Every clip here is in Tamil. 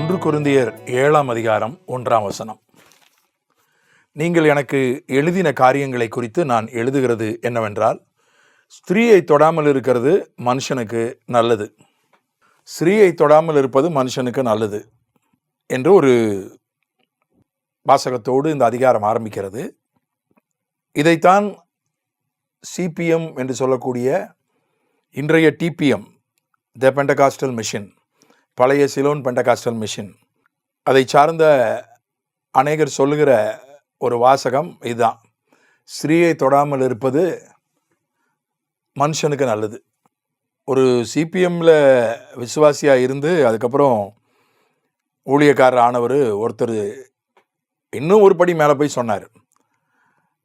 ஒன்று கொரிந்தியர் 7:1. நீங்கள் எனக்கு எழுதின காரியங்களை குறித்து நான் எழுதுகிறது என்னவென்றால், ஸ்திரீயை தொடாமல் இருக்கிறது மனுஷனுக்கு நல்லது, ஸ்திரீயை தொடாமல் இருப்பது மனுஷனுக்கு நல்லது என்று ஒரு வாசகத்தோடு இந்த அதிகாரம் ஆரம்பிக்கிறது. இதைத்தான் சிபிஎம் என்று சொல்லக்கூடிய இன்றைய டிபிஎம், த பெண்டகாஸ்டல் மிஷன், பழைய சிலோன் பெண்டகாஸ்டல் மிஷன், அதை சார்ந்த அநேகர் சொல்லுகிற ஒரு வாசகம் இதுதான்: ஸ்திரீயை தொடாமல் இருப்பது மனுஷனுக்கு நல்லது. ஒரு சிபிஎம்மில் விசுவாசியாக இருந்து அதுக்கப்புறம் ஊழியக்காரர் ஆனவர் ஒருத்தர் இன்னும் ஒரு படி மேலே போய் சொன்னார்,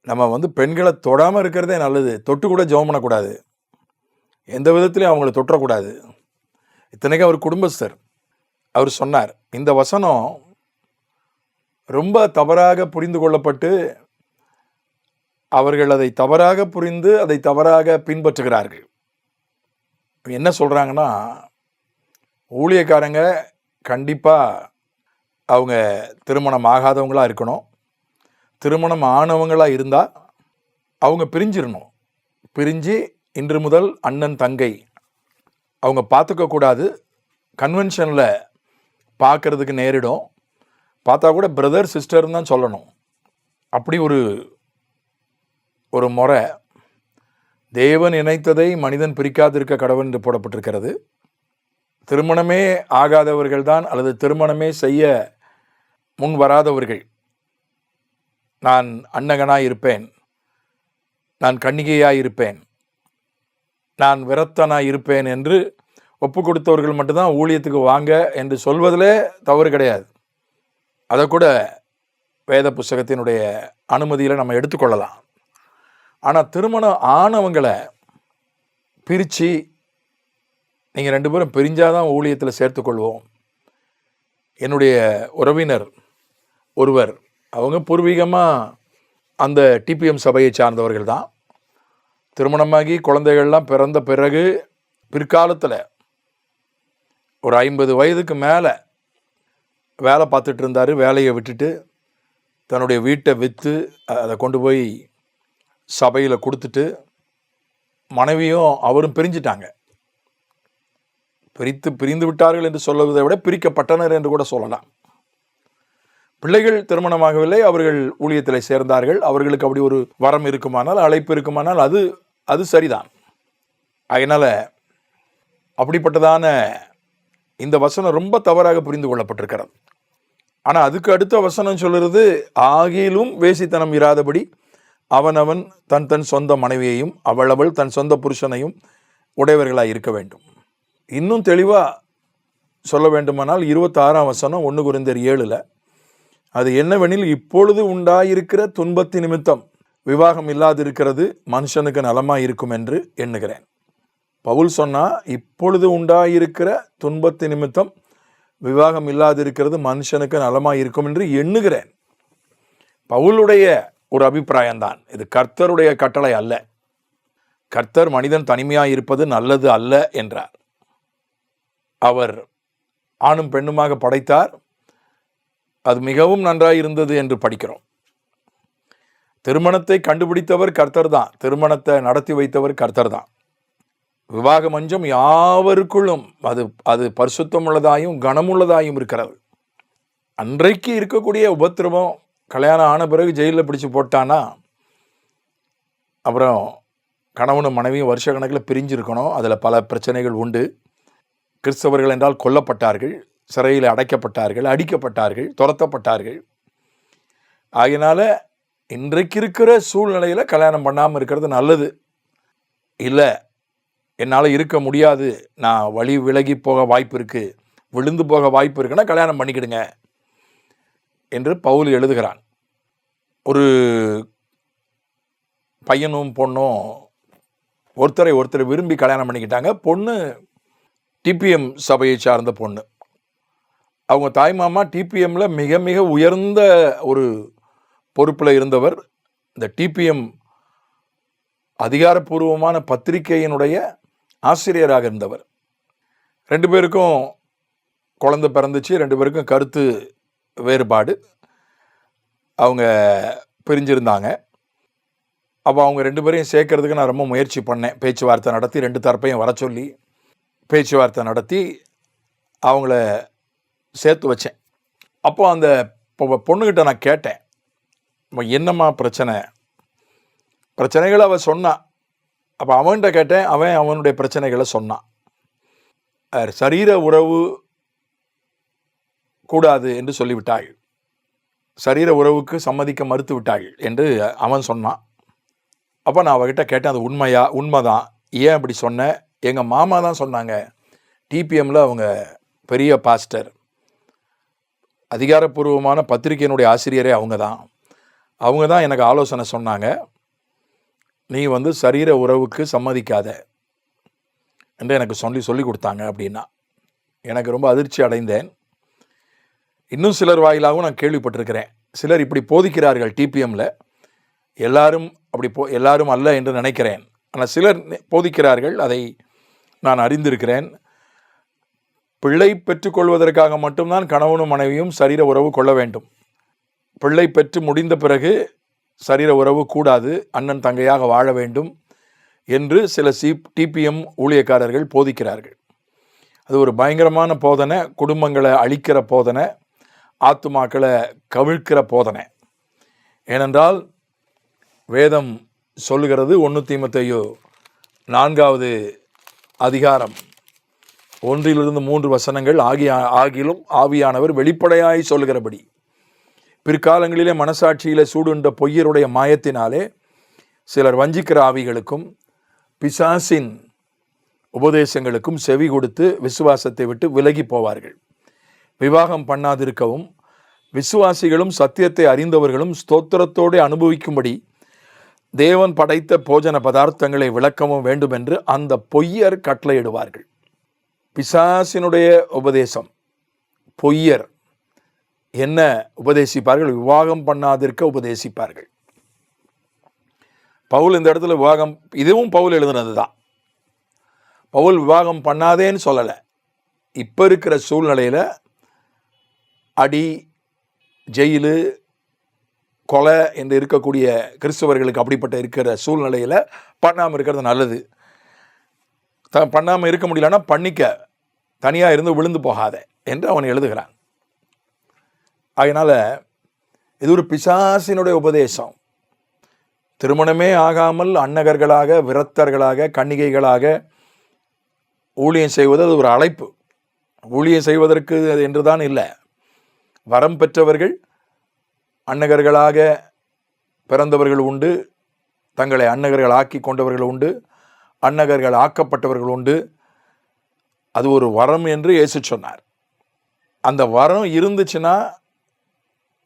நம்ம பெண்களை தொடாமல் இருக்கிறதே நல்லது, தொட்டு கூட ஜெபம் பண்ணக்கூடாது, எந்த விதத்துலையும் அவங்கள தொற்றக்கூடாது. இத்தனைக்கும் அவர் குடும்பஸ்தர். அவர் சொன்னார், இந்த வசனம் ரொம்ப தவறாக புரிந்து கொள்ளப்பட்டு அவர்கள் அதை தவறாக புரிந்து அதை தவறாக பின்பற்றுகிறார்கள். என்ன சொல்கிறாங்கன்னா, ஊழியக்காரங்க கண்டிப்பாக அவங்க திருமணம் ஆகாதவங்களாக இருக்கணும், திருமணம் ஆனவங்களாக இருந்தால் அவங்க பிரிஞ்சிடணும், பிரிஞ்சு இன்று முதல் அண்ணன் தங்கை அவங்க பார்த்துக்கக்கூடாது, கன்வென்ஷனில் பார்க்கறதுக்கு நேரிடும், பார்த்தா கூட பிரதர் சிஸ்டர்னு தான் சொல்லணும். அப்படி ஒரு முறை தேவன் இணைத்ததை மனிதன் பிரிக்காதிருக்க கடவுள் என்று போடப்பட்டிருக்கிறது. திருமணமே ஆகாதவர்கள் தான் அல்லது திருமணமே செய்ய முன் வராதவர்கள், நான் அன்னகனாய் இருப்பேன், நான் கன்னிகையாய் இருப்பேன், நான் விரத்தனாய் இருப்பேன் என்று ஒப்பு கொடுத்தவர்கள் மட்டும்தான் ஊழியத்துக்கு வாங்க என்று சொல்வதிலே தவறு கிடையாது. அதை கூட வேத புஸ்தகத்தினுடைய அனுமதியில் நம்ம எடுத்துக்கொள்ளலாம். ஆனால் திருமணம் ஆனவங்களை பிரித்து நீங்கள் 2 பேரும் பிரிஞ்சாதான் ஊழியத்தில் சேர்த்துக்கொள்வோம். என்னுடைய உறவினர் ஒருவர், அவங்க பூர்வீகமாக அந்த டிபிஎம் சபையை சார்ந்தவர்கள் தான். திருமணமாகி குழந்தைகள்லாம் பிறந்த பிறகு பிற்காலத்தில் ஒரு 50 வயதுக்கு மேலே வேலை பார்த்துட்டு இருந்தார். வேலையை விட்டுட்டு தன்னுடைய வீட்டை விற்று அதை கொண்டு போய் சபையில் கொடுத்துட்டு மனைவியும் அவரும் பிரிஞ்சிட்டாங்க. பிரிந்து விட்டார்கள் என்று சொல்வதை விட பிரிக்கப்பட்டனர் என்று கூட சொல்லலாம். பிள்ளைகள் திருமணமாகவில்லை, அவர்கள் ஊழியத்தில் சேர்ந்தார்கள். அவர்களுக்கு அப்படி ஒரு வரம் இருக்குமானால், அழைப்பு இருக்குமானால் அது சரிதான். அதனால் அப்படிப்பட்டதான இந்த வசனம் ரொம்ப தவறாக புரிந்து கொள்ளப்பட்டிருக்கிறது. ஆனால் அதுக்கு அடுத்த வசனம் சொல்லுறது, ஆகிலும் வேசித்தனம் இராதபடி அவனவன் தன் சொந்த மனைவியையும் அவள் தன் சொந்த புருஷனையும் உடையவர்களாக இருக்க வேண்டும். இன்னும் தெளிவாக சொல்ல வேண்டுமானால் 26ஆம் வசனம் 1 கொரிந்தியர் 7, அது என்னவெனில், இப்பொழுது உண்டாயிருக்கிற துன்பத்தின் நிமித்தம் விவாகம் இல்லாதிருக்கிறது மனுஷனுக்கு நலமாக இருக்கும் என்று எண்ணுகிறேன். பவுல் சொன்னால், இப்பொழுது உண்டாயிருக்கிற துன்பத்தின் நிமித்தம் விவாகம் இல்லாதிருக்கிறது மனுஷனுக்கு நலமாக இருக்கும் என்று எண்ணுகிறேன். பவுலுடைய ஒரு அபிப்பிராயம்தான் இது, கர்த்தருடைய கட்டளை அல்ல. கர்த்தர் மனிதன் தனிமையாக இருப்பது நல்லது அல்ல என்றார். அவர் ஆணும் பெண்ணுமாக படைத்தார், அது மிகவும் நன்றாக இருந்தது என்று படிக்கிறோம். திருமணத்தை கண்டுபிடித்தவர் கர்த்தர் தான், திருமணத்தை நடத்தி வைத்தவர் கர்த்தர் தான். விவாக மஞ்சம் யாவருக்குள்ளும் அது பரிசுத்தமுள்ளதாயும் கனமுள்ளதாயும் இருக்கிறது. அன்றைக்கு இருக்கக்கூடிய உபத்திரவம், கல்யாணம் ஆன பிறகு ஜெயிலில் பிடிச்சி போட்டானா அப்புறம் கணவனும் மனைவியும் வருஷ கணக்கில் பிரிஞ்சிருக்கணும். அதில் பல பிரச்சனைகள் உண்டு. கிறிஸ்தவர்கள் என்றால் கொல்லப்பட்டார்கள், சிறையில் அடைக்கப்பட்டார்கள், அடிக்கப்பட்டார்கள், துரத்தப்பட்டார்கள். ஆகையினால இன்றைக்கு இருக்கிற சூழ்நிலையில் கல்யாணம் பண்ணாமல் இருக்கிறது நல்லது. இல்லை, என்னால் இருக்க முடியாது, நான் வழி விலகி போக வாய்ப்பு இருக்குது, விழுந்து போக வாய்ப்பு இருக்குன்னா கல்யாணம் பண்ணிக்கிடுங்க என்று பவுல் எழுதுகிறான். ஒரு பையனும் பொண்ணும் ஒருத்தரை விரும்பி கல்யாணம் பண்ணிக்கிட்டாங்க. பொண்ணு டிபிஎம் சபையை சார்ந்த பொண்ணு. அவங்க தாய்மாமா டிபிஎம்மில் மிக மிக உயர்ந்த ஒரு பொறுப்பில் இருந்தவர். இந்த டிபிஎம் அதிகாரப்பூர்வமான பத்திரிகையினுடைய ஆசிரியராக இருந்தவர். 2 பேருக்கும் குழந்தை பிறந்துச்சு, 2 பேருக்கும் கருத்து வேறுபாடு. அவங்க பிரிஞ்சிருந்தாங்க. அப்போ அவங்க 2 பேரையும் சேர்க்கறதுக்கு நான் ரொம்ப முயற்சி பண்ணேன். பேச்சுவார்த்தை நடத்தி 2 தரப்பையும் வர சொல்லி பேச்சுவார்த்தை நடத்தி அவங்கள சேர்த்து வச்சேன். அப்போ அந்த பொண்ணுக்கிட்ட நான் கேட்டேன், என்னம்மா பிரச்சனைகளை அவள் சொன்னான். அப்போ அவன்கிட்ட கேட்டேன், அவனுடைய பிரச்சனைகளை சொன்னான். சரீர உறவு கூடாது என்று சொல்லிவிட்டாள், சரீர உறவுக்கு சம்மதிக்க மறுத்து விட்டாள் என்று அவன் சொன்னான். அப்போ நான் அவகிட்ட கேட்டேன், அது உண்மைதான், ஏன் அப்படி சொன்னேன்? எங்கள் மாமா தான் சொன்னாங்க, டிபிஎம்மில் அவங்க பெரிய பாஸ்டர், அதிகாரப்பூர்வமான பத்திரிகையினுடைய ஆசிரியரே அவங்க தான் எனக்கு ஆலோசனை சொன்னாங்க, நீ சரீர உறவுக்கு சம்மதிக்காத என்று எனக்கு சொல்லி கொடுத்தாங்க அப்படின்னா. எனக்கு ரொம்ப அதிர்ச்சி அடைந்தேன். இன்னும் சிலர் வாயிலாகவும் நான் கேள்விப்பட்டிருக்கிறேன். சிலர் இப்படி போதிக்கிறார்கள் டிபிஎம்மில். எல்லாரும் அல்ல என்று நினைக்கிறேன், ஆனால் சிலர் போதிக்கிறார்கள், அதை நான் அறிந்திருக்கிறேன். பிள்ளை பெற்றுக்கொள்வதற்காக மட்டும்தான் கணவனும் மனைவியும் சரீர உறவு கொள்ள வேண்டும். பிள்ளை பெற்று முடிந்த பிறகு சரீர உறவு கூடாது, அண்ணன் தங்கையாக வாழ வேண்டும் என்று சில டிபிஎம் ஊழியக்காரர்கள் போதிக்கிறார்கள். அது ஒரு பயங்கரமான போதனை, குடும்பங்களை அழிக்கிற போதனை, ஆத்துமாக்களை கவிழ்க்கிற போதனை. ஏனென்றால் வேதம் சொல்லுகிறது, 1 தீமோத்தேயு 4வது அதிகாரம் 1-3 வசனங்கள், ஆகிலும் ஆவியானவர் வெளிப்படையாய் சொல்லுகிறபடி பிற்காலங்களிலே மனசாட்சியிலே சூடுண்ட பொய்யருடைய மாயத்தினாலே சிலர் வஞ்சிக்கிற ஆவிகளுக்கும் பிசாசின் உபதேசங்களுக்கும் செவி கொடுத்து விசுவாசத்தை விட்டு விலகி போவார்கள். விவாகம் பண்ணாதிருக்கவும் விசுவாசிகளும் சத்தியத்தை அறிந்தவர்களும் ஸ்தோத்திரத்தோடு அனுபவிக்கும்படி தேவன் படைத்த போஜன பதார்த்தங்களை விளக்கவும் வேண்டும் என்று அந்த பொய்யர் கட்டளையிடுவார்கள். பிசாசினுடைய உபதேசம், பொய்யர் என்ன உபதேசிப்பார்கள்? விவாகம் பண்ணாதிருக்க உபதேசிப்பார்கள். பவுல் இந்த இடத்துல விவாகம், இதுவும் பவுல் எழுதுனது தான். பவுல் விவாகம் பண்ணாதேன்னு சொல்லலை. இப்போ இருக்கிற சூழ்நிலையில் அடி, ஜெயிலு, கொலை என்று இருக்கக்கூடிய கிறிஸ்தவர்களுக்கு அப்படிப்பட்ட இருக்கிற சூழ்நிலையில் பண்ணாமல் இருக்கிறது நல்லது. பண்ணாமல் இருக்க முடியலன்னா பண்ணிக்க, தனியாக இருந்து விழுந்து போகாத என்று அவன் எழுதுகிறான். அதனால் இது ஒரு பிசாசினுடைய உபதேசம். திருமணமே ஆகாமல் அன்னகர்களாக, விரத்தர்களாக, கன்னிகைகளாக ஊழியம் செய்வது அது ஒரு அழைப்பு. ஊழியம் செய்வதற்கு என்றுதான் இல்லை. வரம் பெற்றவர்கள் அன்னகர்களாக பிறந்தவர்கள் உண்டு, தங்களை அன்னகர்கள் ஆக்கி கொண்டவர்கள் உண்டு, அன்னகர்கள் ஆக்கப்பட்டவர்கள் உண்டு. அது ஒரு வரம் என்று இயேசு சொன்னார். அந்த வரம் இருந்துச்சுன்னா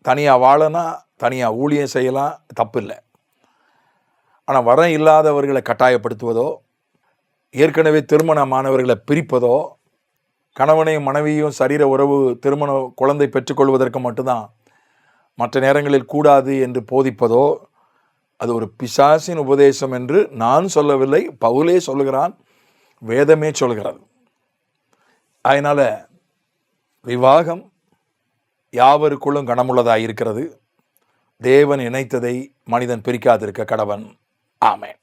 தனியாக வாழலாம், தனியாக ஊழியம் செய்யலாம், தப்பு இல்லை. ஆனால் வரம் இல்லாதவர்களை கட்டாயப்படுத்துவதோ, ஏற்கனவே திருமணமானவர்களை பிரிப்பதோ, கணவனையும் மனைவியும் சரீர உறவு திருமண குழந்தை பெற்றுக்கொள்வதற்கு மட்டும்தான், மற்ற நேரங்களில் கூடாது என்று போதிப்பதோ, அது ஒரு பிசாசின் உபதேசம் என்று நான் சொல்லவில்லை, பவுலே சொல்லுகிறான், வேதமே சொல்கிறது. அதனால் விவாகம் யாவருக்குள்ளும் கனமுள்ளதாக இருக்கிறது. தேவன் இணைத்ததை மனிதன் பிரிக்காதிருக்க கடவன். ஆமென்.